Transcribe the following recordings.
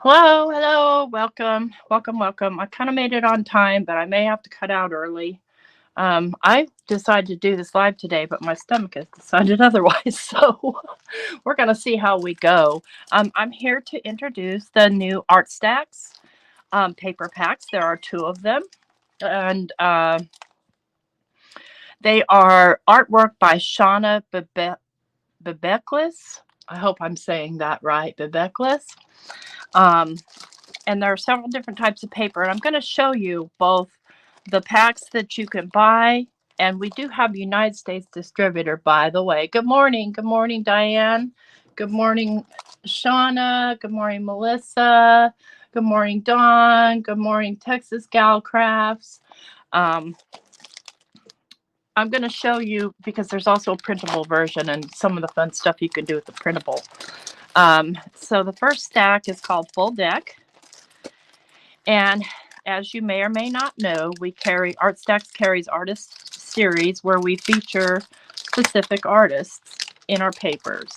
Hello, hello, welcome, welcome, welcome. I kind of made it on time, but I may have to cut out early. I decided to do this live today, but my stomach has decided otherwise. So we're going to see how we go. I'm here to introduce the new ArtStacks paper packs. There are two of them, and they are artwork by Shauna Bebeklis. I hope I'm saying that right, Bebeklis. Um, and there are several different types of paper, and I'm going to show you both the packs that you can buy, and we do have a United States distributor, by the way. Good morning, Diane. Good morning, Shauna. Good morning, Melissa. Good morning, Dawn. Good morning, Texas Gal Crafts. I'm going to show you, because there's also a printable version and some of the fun stuff you can do with the printable. So the first stack is called Full Deck. And as you may or may not know, ArtStacks carries Artist Series, where we feature specific artists in our papers.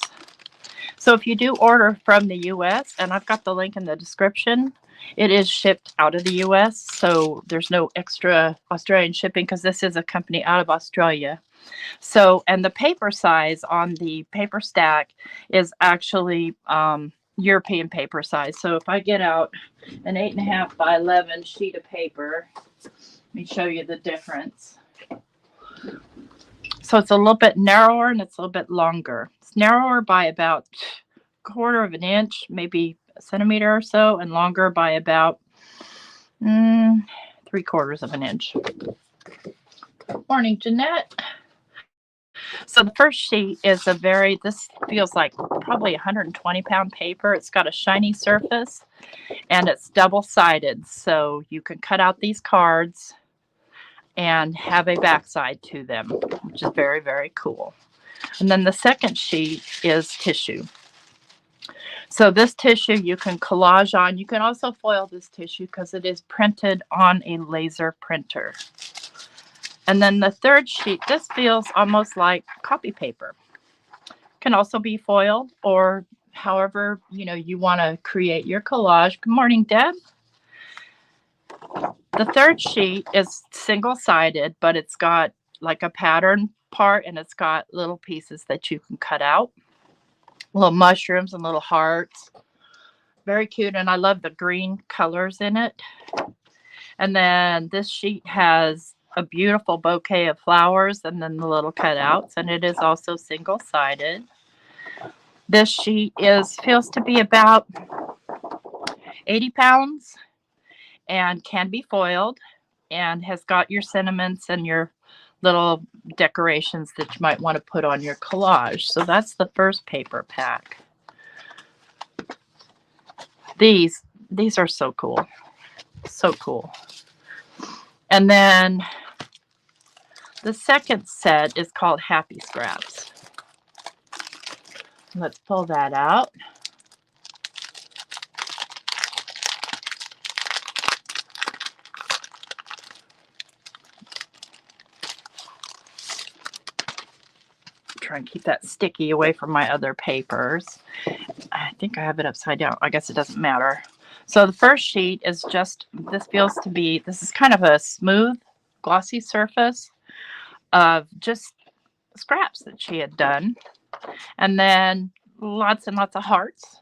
So if you do order from the US, and I've got the link in the description, it is shipped out of the US, so there's no extra Australian shipping because this is a company out of Australia. So, and the paper size on the paper stack is actually European paper size. So if I get out an 8.5 by 11 sheet of paper, let me show you the difference. So it's a little bit narrower and it's a little bit longer. It's narrower by about 1/4 of an inch, maybe a centimeter or so, and longer by about 3/4 of an inch. Morning, Jeanette. So the first sheet is this feels like probably 120-pound paper. It's got a shiny surface and it's double-sided. So you can cut out these cards and have a backside to them, which is very, very cool. And then the second sheet is tissue. So this tissue you can collage on. You can also foil this tissue because it is printed on a laser printer. And then the third sheet, this feels almost like copy paper. Can also be foiled or however, you want to create your collage. Good morning, Deb. The third sheet is single-sided, but it's got like a pattern part and it's got little pieces that you can cut out. Little mushrooms and little hearts. Very cute, and I love the green colors in it. And then this sheet has a beautiful bouquet of flowers and then the little cutouts, and it is also single-sided. This sheet feels to be about 80 pounds and can be foiled and has got your sentiments and your little decorations that you might want to put on your collage. So that's the first paper pack. These are so cool. So cool. And then the second set is called Happy Scraps. Let's pull that out. Try and keep that sticky away from my other papers. I think I have it upside down. I guess it doesn't matter. So the first sheet is this is kind of a smooth, glossy surface of just scraps that she had done. And then lots and lots of hearts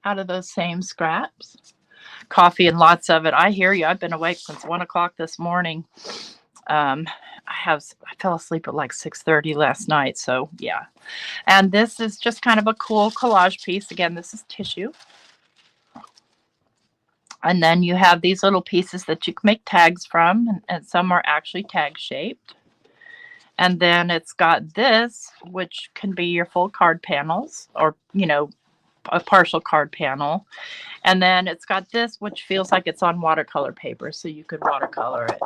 out of those same scraps. Coffee and lots of it. I hear you. I've been awake since 1 o'clock this morning. I fell asleep at like 6:30 last night. So yeah. And this is just kind of a cool collage piece. Again, this is tissue. And then you have these little pieces that you can make tags from, and some are actually tag shaped. And then it's got this, which can be your full card panels or, a partial card panel. And then it's got this, which feels like it's on watercolor paper, so you could watercolor it.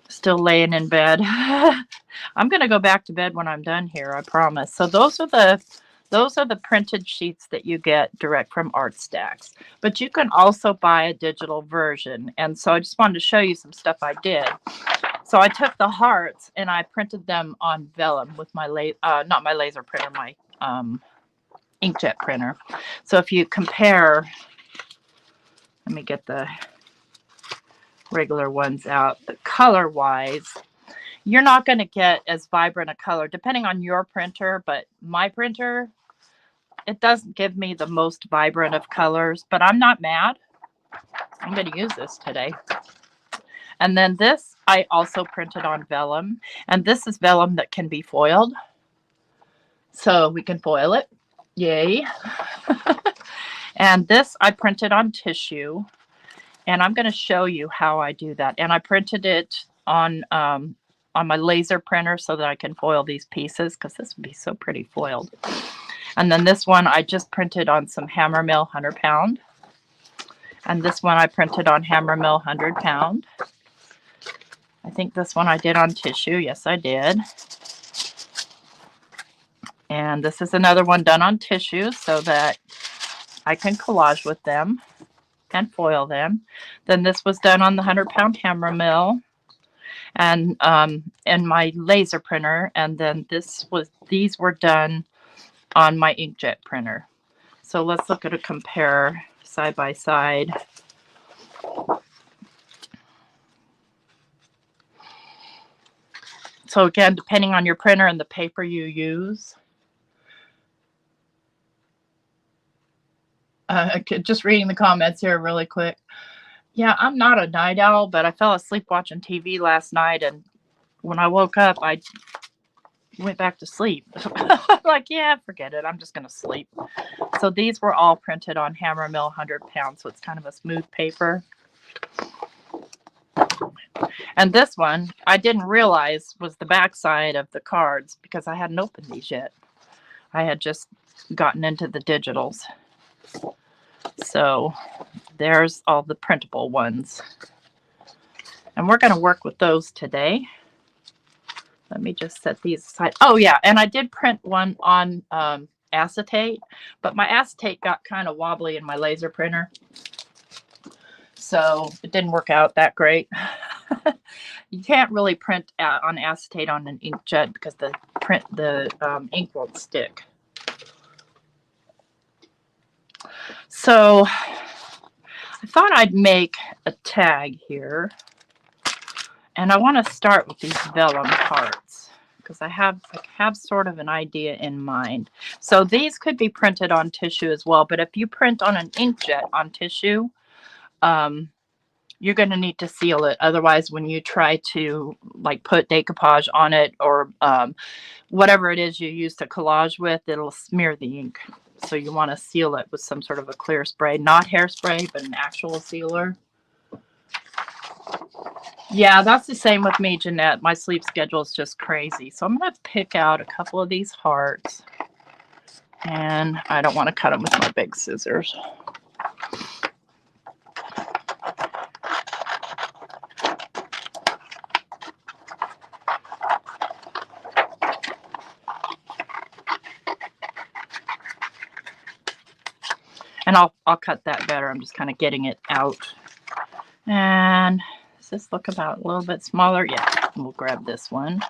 Still laying in bed. I'm going to go back to bed when I'm done here, I promise. So those are the printed sheets that you get direct from ArtStacks. But you can also buy a digital version. And so I just wanted to show you some stuff I did. So I took the hearts and I printed them on vellum with my not my laser printer, my inkjet printer. So if you compare, let me get the regular ones out, the color wise, you're not going to get as vibrant a color depending on your printer, but my printer, it doesn't give me the most vibrant of colors, but I'm not mad. I'm going to use this today. And then this I also printed on vellum, and this is vellum that can be foiled. So we can foil it. Yay. And this I printed on tissue, and I'm going to show you how I do that. And I printed it on my laser printer so that I can foil these pieces, because this would be so pretty foiled. And then this one I just printed on some Hammermill 100 pound. And this one I printed on Hammermill 100 pound. I think this one I did on tissue. Yes, I did. And this is another one done on tissue so that I can collage with them and foil them. Then this was done on the 100 pound Hammermill and my laser printer. And then these were done on my inkjet printer. So let's look at a compare side by side. So again, depending on your printer and the paper you use. Just reading the comments here really quick. Yeah, I'm not a night owl, but I fell asleep watching TV last night, and when I woke up, I went back to sleep. Like, yeah, forget it. I'm just going to sleep. So these were all printed on Hammermill 100 pound, so it's kind of a smooth paper. And this one, I didn't realize was the back side of the cards because I hadn't opened these yet. I had just gotten into the digitals. So there's all the printable ones. And we're going to work with those today. Let me just set these aside. Oh, yeah, and I did print one on acetate, but my acetate got kind of wobbly in my laser printer. So it didn't work out that great. You can't really print on acetate on an inkjet because the ink won't stick. So I thought I'd make a tag here. And I want to start with these vellum parts because I have sort of an idea in mind. So these could be printed on tissue as well, but if you print on an inkjet on tissue, you're going to need to seal it. Otherwise, when you try to like put decoupage on it or whatever it is you use to collage with, it'll smear the ink. So you want to seal it with some sort of a clear spray, not hairspray, but an actual sealer. Yeah, that's the same with me, Jeanette. My sleep schedule is just crazy. So I'm going to pick out a couple of these hearts. And I don't want to cut them with my big scissors. And I'll cut that better. I'm just kind of getting it out. And does this look about a little bit smaller? Yeah, we'll grab this one.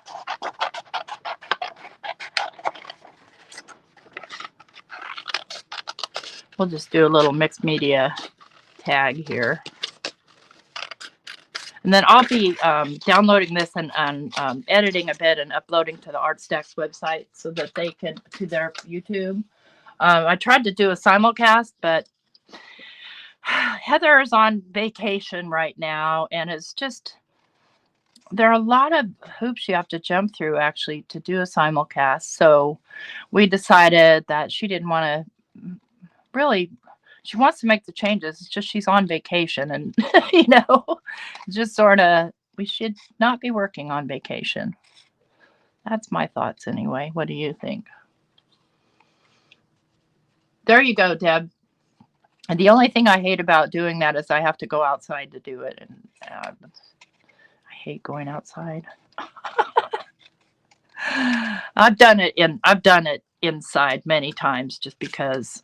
We'll just do a little mixed media tag here. And then I'll be downloading this and editing a bit and uploading to the ArtStacks website so that they can, to their YouTube. I tried to do a simulcast, but Heather is on vacation right now, and it's just, there are a lot of hoops you have to jump through actually to do a simulcast. So we decided that she didn't want to really, she wants to make the changes. It's just she's on vacation, and you know, just sort of, we should not be working on vacation. That's my thoughts anyway. What do you think? There you go, Deb. And the only thing I hate about doing that is I have to go outside to do it, and I hate going outside. I've done it inside many times just because,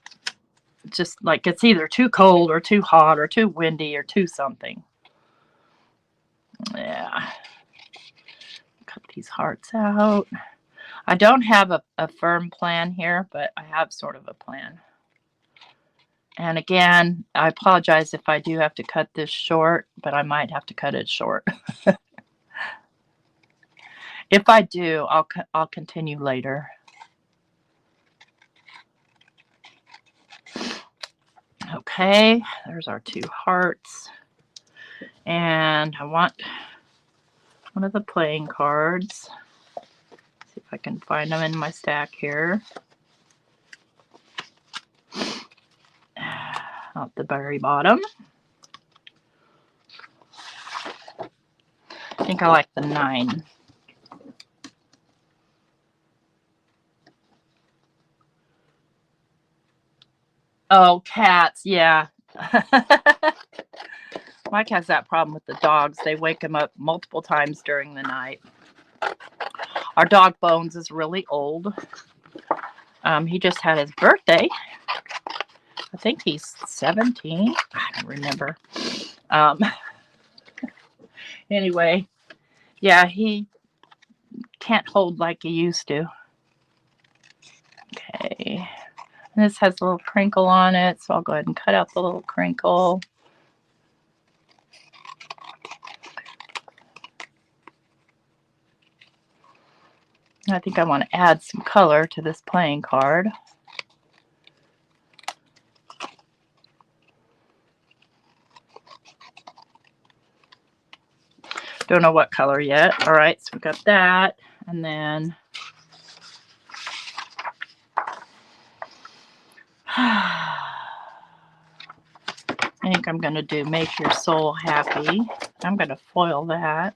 just like it's either too cold or too hot or too windy or too something. Yeah. Cut these hearts out. I don't have a firm plan here, but I have sort of a plan. And again, I apologize if I do have to cut this short, but I might have to cut it short. If I do, I'll continue later. Okay, there's our 2 hearts. And I want one of the playing cards. See if I can find them in my stack here. Out the very bottom. I think I like the 9. Oh, cats, yeah. Mike has that problem with the dogs. They wake him up multiple times during the night. Our dog Bones is really old. He just had his birthday. I think he's 17. I don't remember. Anyway, yeah, he can't hold like he used to. Okay. And this has a little crinkle on it, so I'll go ahead and cut out the little crinkle. I think I want to add some color to this playing card. Don't know what color yet. All right, so we got that. And then I think I'm going to do Make Your Soul Happy. I'm going to foil that.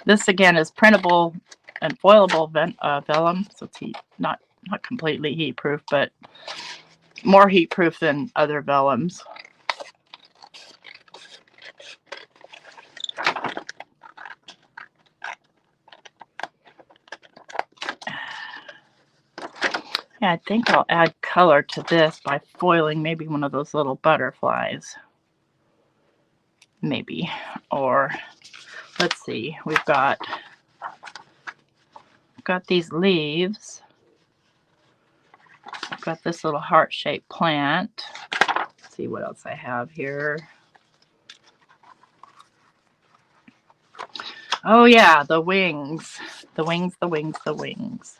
This again is printable and foilable vellum, so it's not completely heat proof, but more heat proof than other vellums. Yeah, I think I'll add color to this by foiling maybe one of those little butterflies. Maybe. Or let's see, we've got these leaves. I've got this little heart-shaped plant. Let's see what else I have here. Oh yeah, the wings. The wings, the wings, the wings.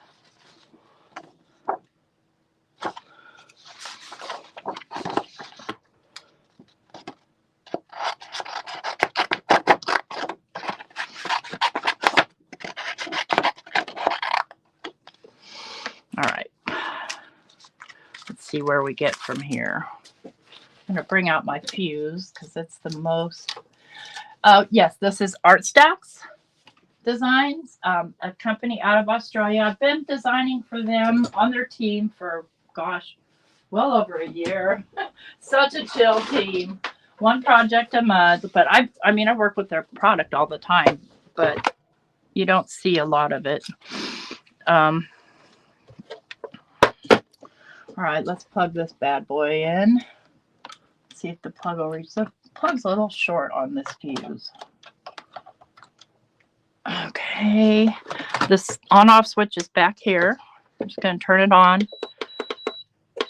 All right. Let's see where we get from here. I'm going to bring out my fuse because it's the most... yes, this is ArtStacks Designs, a company out of Australia. I've been designing for them on their team for, gosh, well over a year. Such a chill team. One project a month. But I mean, I work with their product all the time, but you don't see a lot of it. All right, let's plug this bad boy in. See if the plug will reach. The plug's a little short on this fuse. Okay, this on-off switch is back here. I'm just going to turn it on,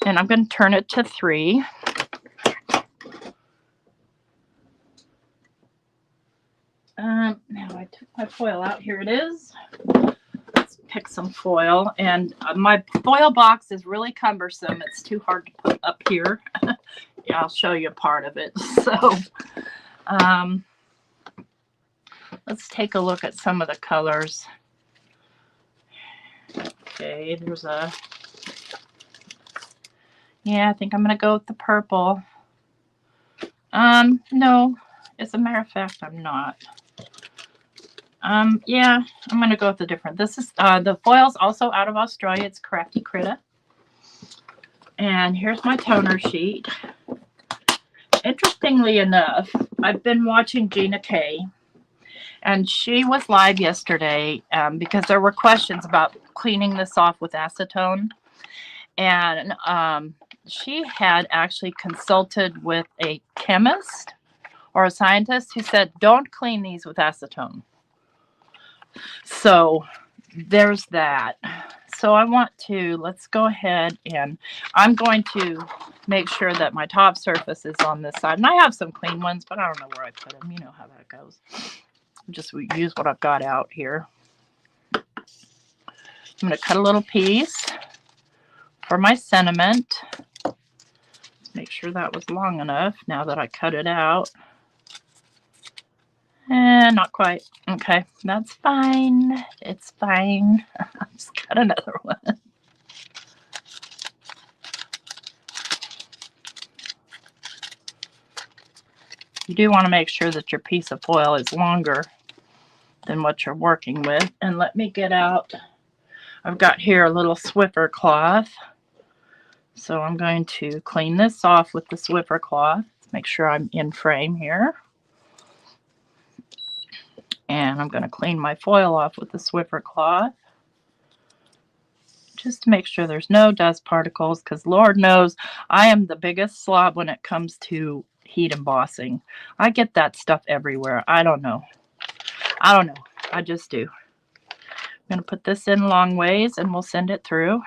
and I'm going to turn it to 3. Now I took my foil out. Here it is. Let's pick some foil, and my foil box is really cumbersome. It's too hard to put up here. Yeah, I'll show you a part of it. So, let's take a look at some of the colors. Okay, there's a... Yeah, I think I'm going to go with the purple. No, as a matter of fact, I'm not. Yeah, I'm going to go with the different. This is, the foil's also out of Australia. It's Crafty Critta. And here's my toner sheet. Interestingly enough, I've been watching Gina K, and she was live yesterday because there were questions about cleaning this off with acetone. And she had actually consulted with a chemist or a scientist who said, don't clean these with acetone. So there's that. So I want to, let's go ahead and I'm going to make sure that my top surface is on this side. And I have some clean ones, but I don't know where I put them. You know how that goes. Just use what I've got out here. I'm going to cut a little piece for my sentiment. Let's make sure that was long enough now that I cut it out. And not quite. Okay, that's fine. It's fine. I'll just cut another one. You do want to make sure that your piece of foil is longer than what you're working with. And let me get out, I've got here a little Swiffer cloth. So I'm going to clean this off with the Swiffer cloth. Make sure I'm in frame here. And I'm going to clean my foil off with the Swiffer cloth. Just to make sure there's no dust particles, because Lord knows I am the biggest slob when it comes to heat embossing. I get that stuff everywhere. I don't know. I just do. I'm going to put this in long ways and we'll send it through.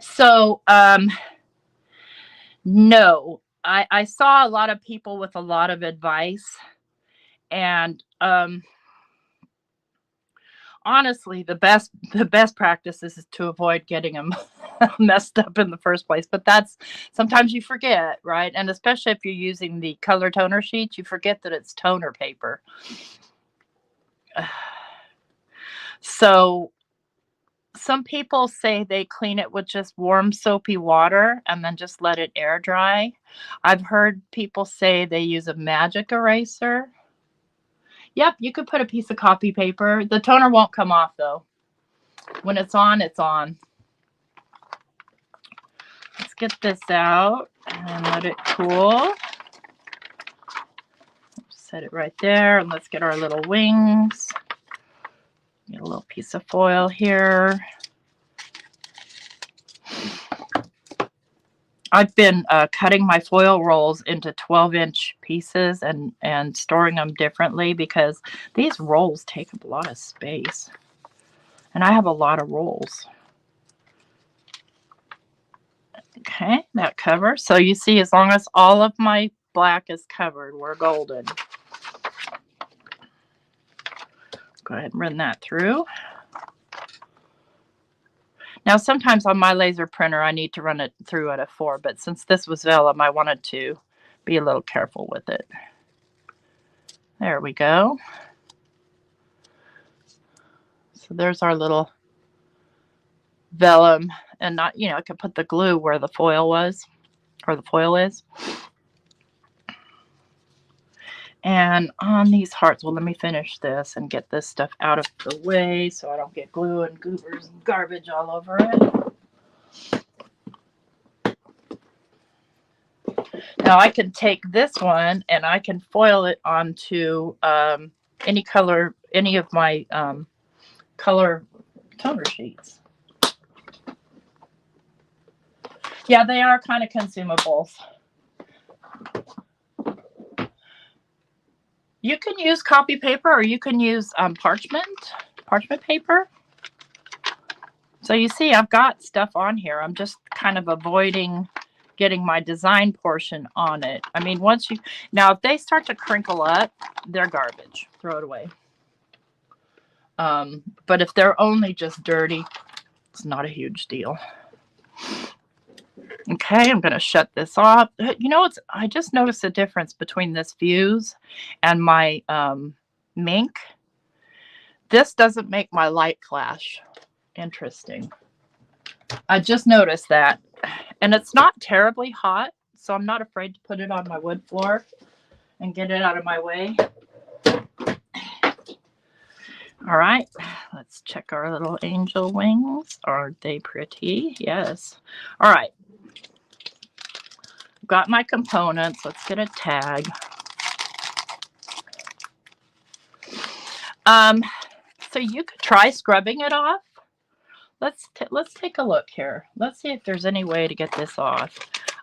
So, no. I saw a lot of people with a lot of advice, and honestly, the best practice is to avoid getting them messed up in the first place. But that's sometimes you forget, right? And especially if you're using the color toner sheets, you forget that it's toner paper. So some people say they clean it with just warm soapy water and then just let it air dry. I've heard people say they use a magic eraser. Yep, you could put a piece of copy paper. The toner won't come off though. When it's on, it's on. Let's get this out and let it cool. Set it right there, and let's get our little wings. Get a little piece of foil here. I've been cutting my foil rolls into 12-inch pieces and storing them differently because these rolls take up a lot of space. And I have a lot of rolls. Okay, that covers. So you see, as long as all of my black is covered, we're golden. Go ahead and run that through. Now, sometimes on my laser printer, I need to run it through at a 4, but since this was vellum, I wanted to be a little careful with it. There we go. So there's our little vellum, and not, you know, I could put the glue where the foil was, or the foil is. And on these hearts, well, let me finish this and get this stuff out of the way so I don't get glue and goobers and garbage all over it. Now I can take this one and I can foil it onto any color, any of my color toner sheets. Yeah, they are kind of consumables. You can use copy paper or you can use parchment paper. So you see, I've got stuff on here. I'm just kind of avoiding getting my design portion on it. I mean, once you, now if they start to crinkle up, they're garbage. Throw it away. But if they're only just dirty, it's not a huge deal. Okay, I'm going to shut this off. You know, I just noticed a difference between this fuse and my mink. This doesn't make my light flash. Interesting. I just noticed that. And it's not terribly hot, so I'm not afraid to put it on my wood floor and get it out of my way. All right, let's check our little angel wings. Aren't they pretty? Yes. All right. Got my components. Let's get a tag. So you could try scrubbing it off. Let's take a look here. Let's see if there's any way to get this off.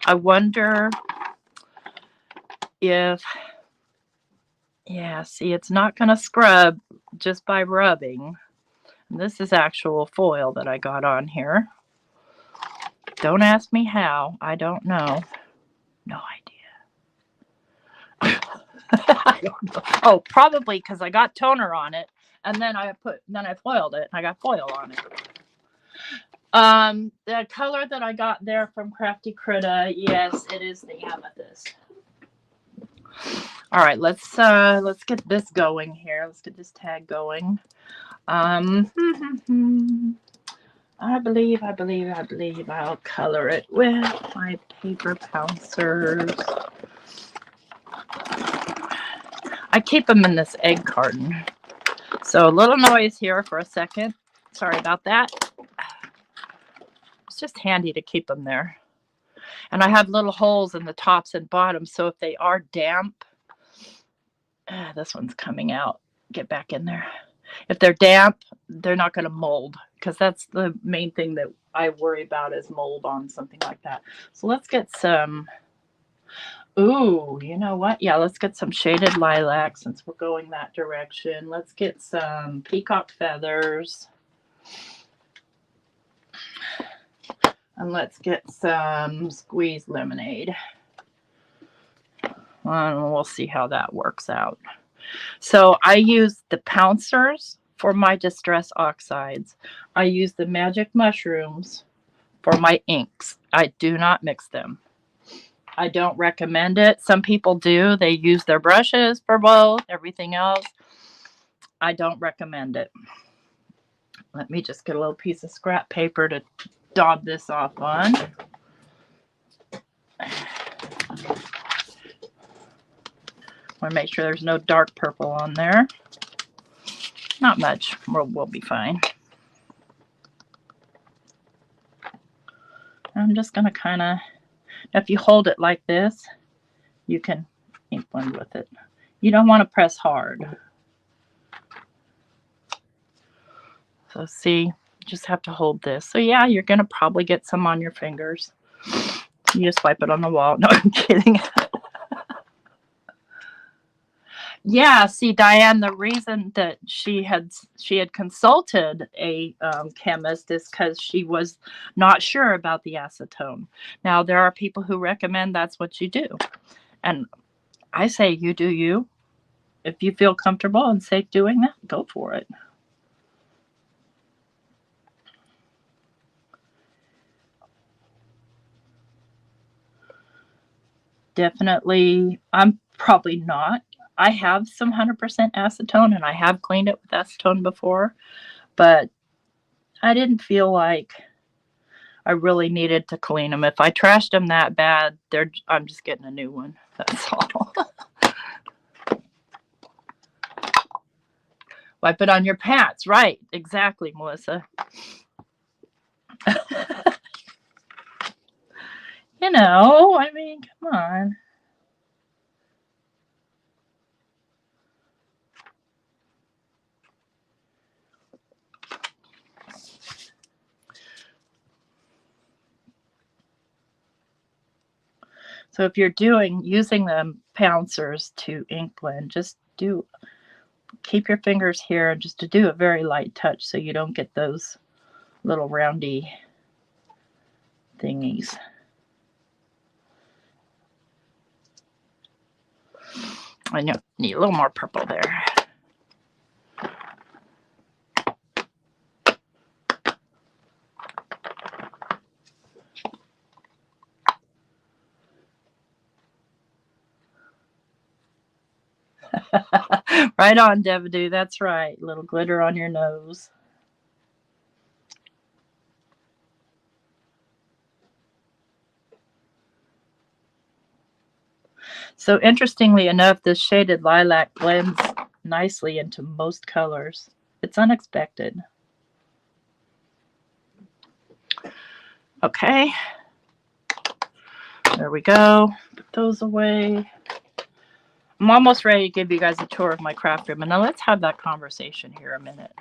I wonder if, yeah, see, it's not going to scrub just by rubbing. And this is actual foil that I got on here. Don't ask me how. I don't know. No idea. I don't know. Oh, probably because I got toner on it, and then I foiled it, and I got foil on it. The color that I got there from Crafty Critta, yes, it is the amethyst. All right, let's get this going here. Let's get this tag going. I believe I'll color it with my paper pouncers. I keep them in this egg carton. So a little noise here for a second. Sorry about that. It's just handy to keep them there. And I have little holes in the tops and bottoms, so if they are damp, this one's coming out. Get back in there. If they're damp, they're not going to mold, because that's the main thing that I worry about is mold on something like that. So let's get some, ooh, you know what? Yeah, let's get some shaded lilac since we're going that direction. Let's get some peacock feathers. And let's get some squeezed lemonade. And we'll see how that works out. So I use the pouncers for my distress oxides. I use the magic mushrooms for my inks. I do not mix them. I don't recommend it. Some people do. They use their brushes for both. Everything else, I don't recommend it. Let me just get a little piece of scrap paper to daub this off on. Want to make sure there's no dark purple on there. Not much. We'll be fine. I'm just going to kind of, if you hold it like this, you can ink blend with it. You don't want to press hard. So see, you just have to hold this. So yeah, you're going to probably get some on your fingers. You just wipe it on the wall. No, I'm kidding. Yeah, see, Diane, the reason that she had consulted a chemist is because she was not sure about the acetone. Now, there are people who recommend that's what you do. And I say you do you. If you feel comfortable and safe doing that, go for it. Definitely, I'm probably not. I have some 100% acetone, and I have cleaned it with acetone before, but I didn't feel like I really needed to clean them. If I trashed them that bad, I'm just getting a new one. That's all. Wipe it on your pants. Right. Exactly, Melissa. You know, I mean, come on. So if you're using the pouncers to ink blend, just keep your fingers here and just to do a very light touch so you don't get those little roundy thingies. I know, need a little more purple there. Right on, Devadu. That's right. A little glitter on your nose. So interestingly enough, this shaded lilac blends nicely into most colors. It's unexpected. Okay. There we go. Put those away. I'm almost ready to give you guys a tour of my craft room. And now let's have that conversation here a minute.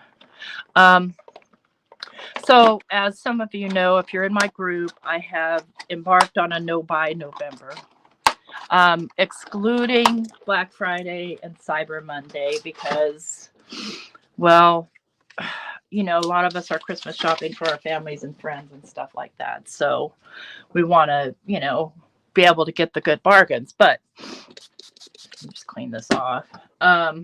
So as some of you know, if you're in my group, I have embarked on a no-buy November. excluding Black Friday and Cyber Monday because, well, you know, a lot of us are Christmas shopping for our families and friends and stuff like that. So we want to, you know, be able to get the good bargains. But just clean this off. As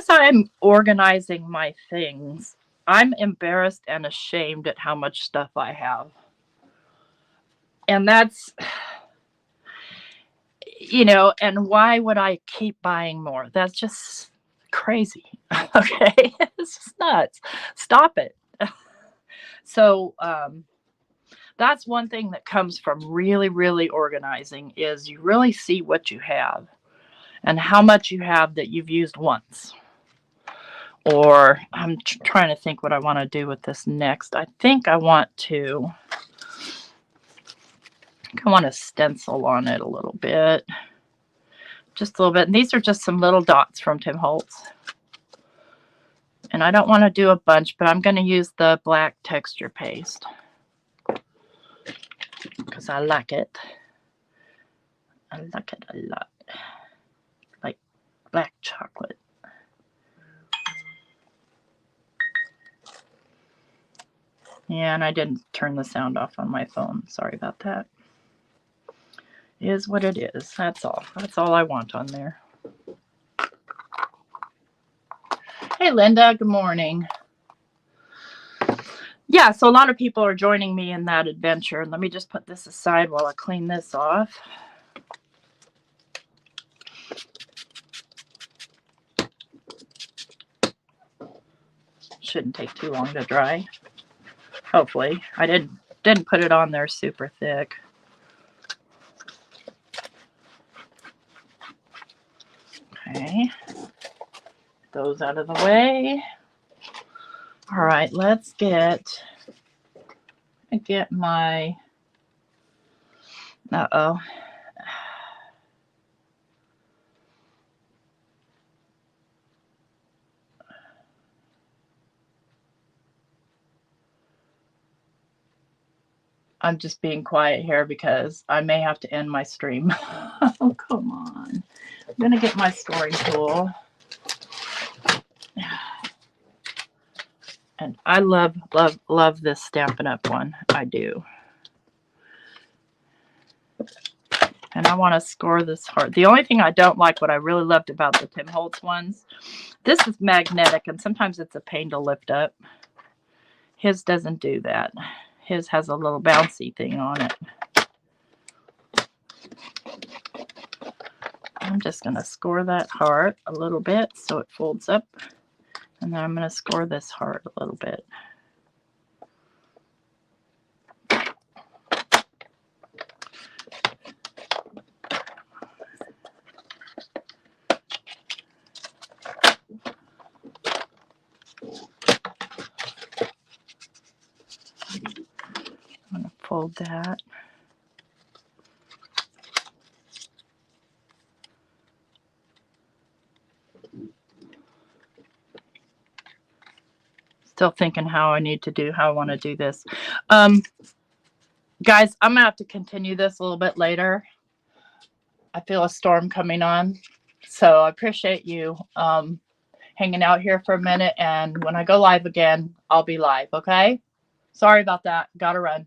I'm organizing my things, I'm embarrassed and ashamed at how much stuff I have. And that's, you know, and why would I keep buying more? That's just crazy. Okay. It's just nuts. Stop it. So, that's one thing that comes from really, really organizing is you really see what you have and how much you have that you've used once. Or I'm trying to think what I want to do with this next. I think I want to stencil on it a little bit. Just a little bit. And these are just some little dots from Tim Holtz. And I don't want to do a bunch, but I'm going to use the black texture paste because I like it. I like it a lot. Like black chocolate. Yeah, and I didn't turn the sound off on my phone. Sorry about that. It is what it is. That's all. That's all I want on there. Hey, Linda. Good morning. Yeah, so a lot of people are joining me in that adventure. Let me just put this aside while I clean this off. Shouldn't take too long to dry. Hopefully. I didn't put it on there super thick. Okay. Those out of the way. All right, let's get my, uh-oh. I'm just being quiet here because I may have to end my stream. Oh, come on. I'm going to get my scoring tool. And I love, love, love this Stampin' Up! One. I do. And I want to score this hard. The only thing I don't like, what I really loved about the Tim Holtz ones, this is magnetic, and sometimes it's a pain to lift up. His doesn't do that. His has a little bouncy thing on it. I'm just going to score that heart a little bit so it folds up. And then I'm going to score this heart a little bit. I'm going to fold that. Still thinking how I want to do this. Guys, I'm going to have to continue this a little bit later. I feel a storm coming on. So I appreciate you hanging out here for a minute. And when I go live again, I'll be live, okay? Sorry about that. Gotta run.